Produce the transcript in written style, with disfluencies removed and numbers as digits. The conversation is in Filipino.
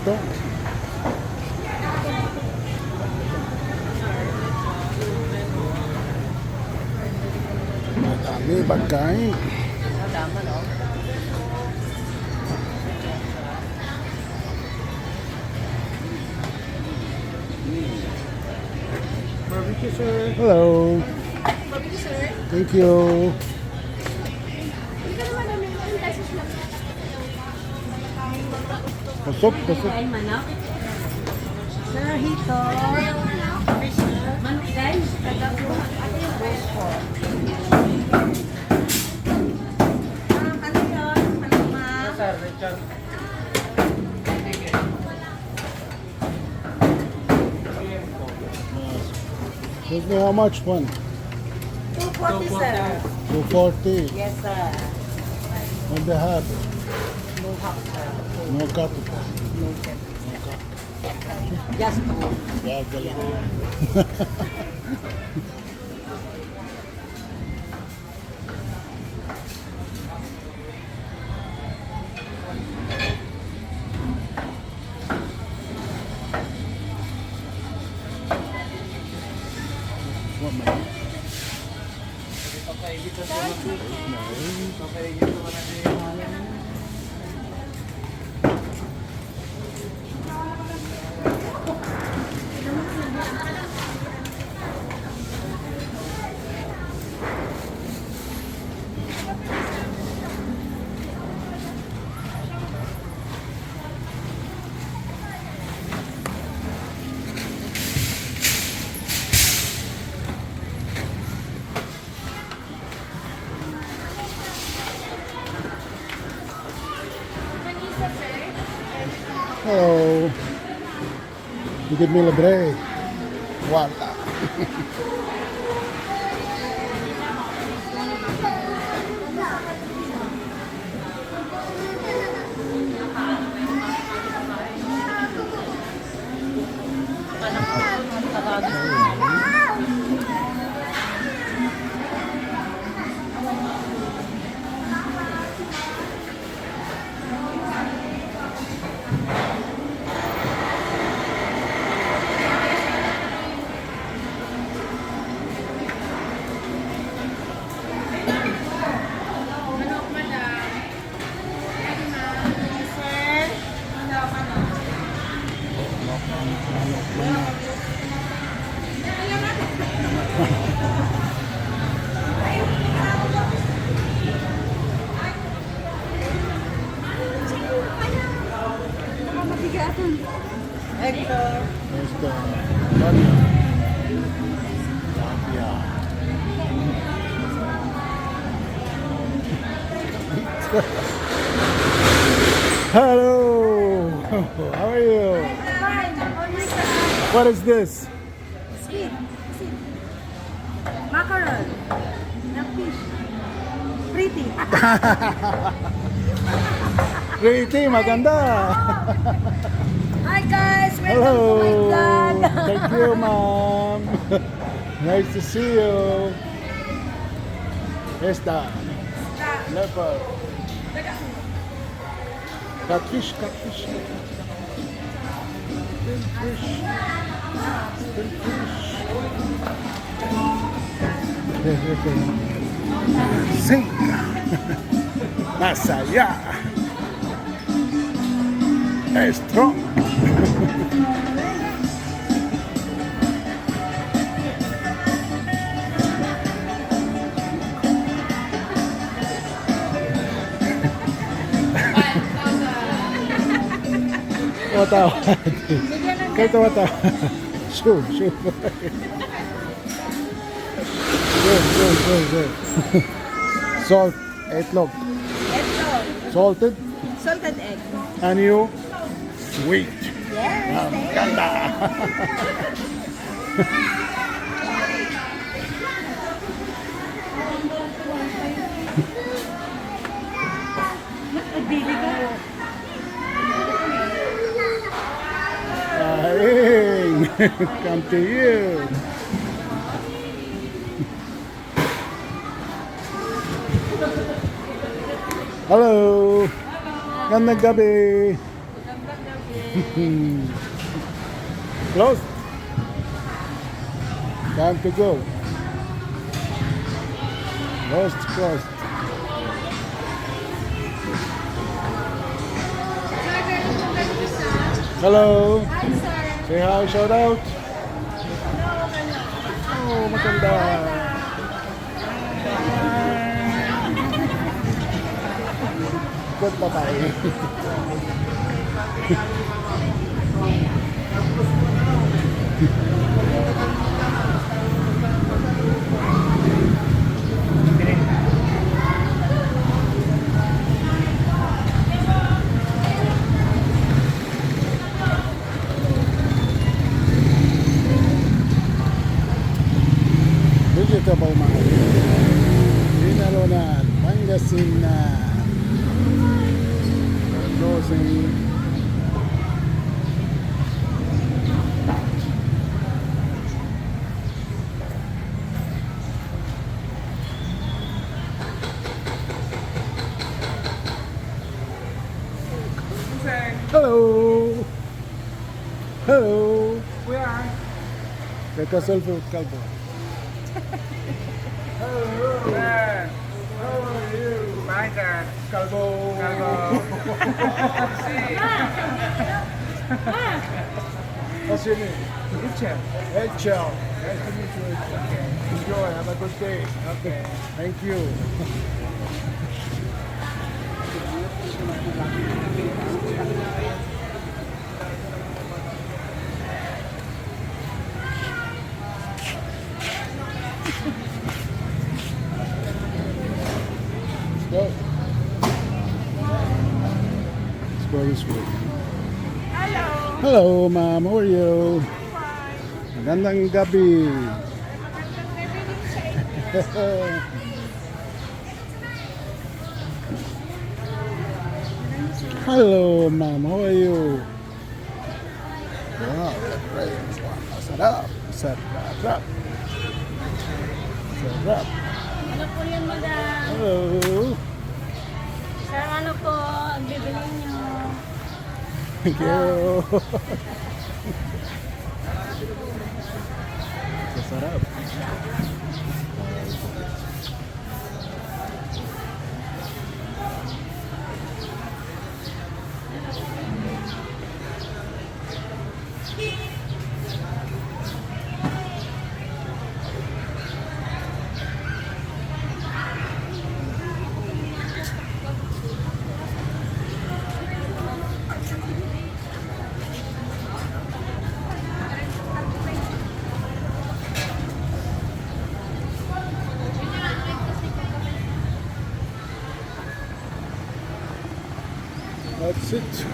dito. Madami pagkain. Tama, no? Barbecue, sir. Hello. Barbecue, sir. Thank you. Hindi ka naman namin 10 pesos lang. Pasok, pasok. Ay, manok. Sir, hito. Manok, guys. Ano yung breast po? Ano yun? Manok, ma'am? Sir, Richard. Tell me how much one? 240, sir. 240. Yes, sir. And they have No hot, sir. no cut. No, sir. Just two. Yeah, galing. What, man? Hello. You give me libre. Voila. Hector. There's the Labia. Hello. How are you? What is this? Sweet. Mackerel. Milk fish. Pretty. Pretty, maganda. Hi guys, welcome Hello. to my vlog. Thank you, ma'am. Nice to see you. Esta. Leopard. Catfish, catfish. Fish. Sing. Más allá. Strong. Tumatawa. Kaya tumatawa. Shoot, shoot. Good. Salt, itlog. Salted. Salted egg. And you? Sweet. Yes. Ganda. Aying. Come to you. Hello. Gandang gabi. Closed. Time to go. Closed. Hello. Hi, sir. Say hi, shout out. Oh, maganda. Good babae. Vegetable market. Dinalonan, Pangasinan. Closing. Hello. Hello. Where are Take a selfie with Calvo. Sir, how are you? Bye, sir. Calvo. What's your name? Richard. Rachel. Nice to meet you. Enjoy. Have a good day. Okay. Thank you. Let's go. Let's go this way. Hello. Hello, ma'am. How are you? Magandang gabi. Hello, ma'am. How are you? Wow, great. Sarap. Sarap. Sarap. Ano po yan, madam? Hello. Sir, ano po ang bibili niyo? Thank you. Sarap. That's it.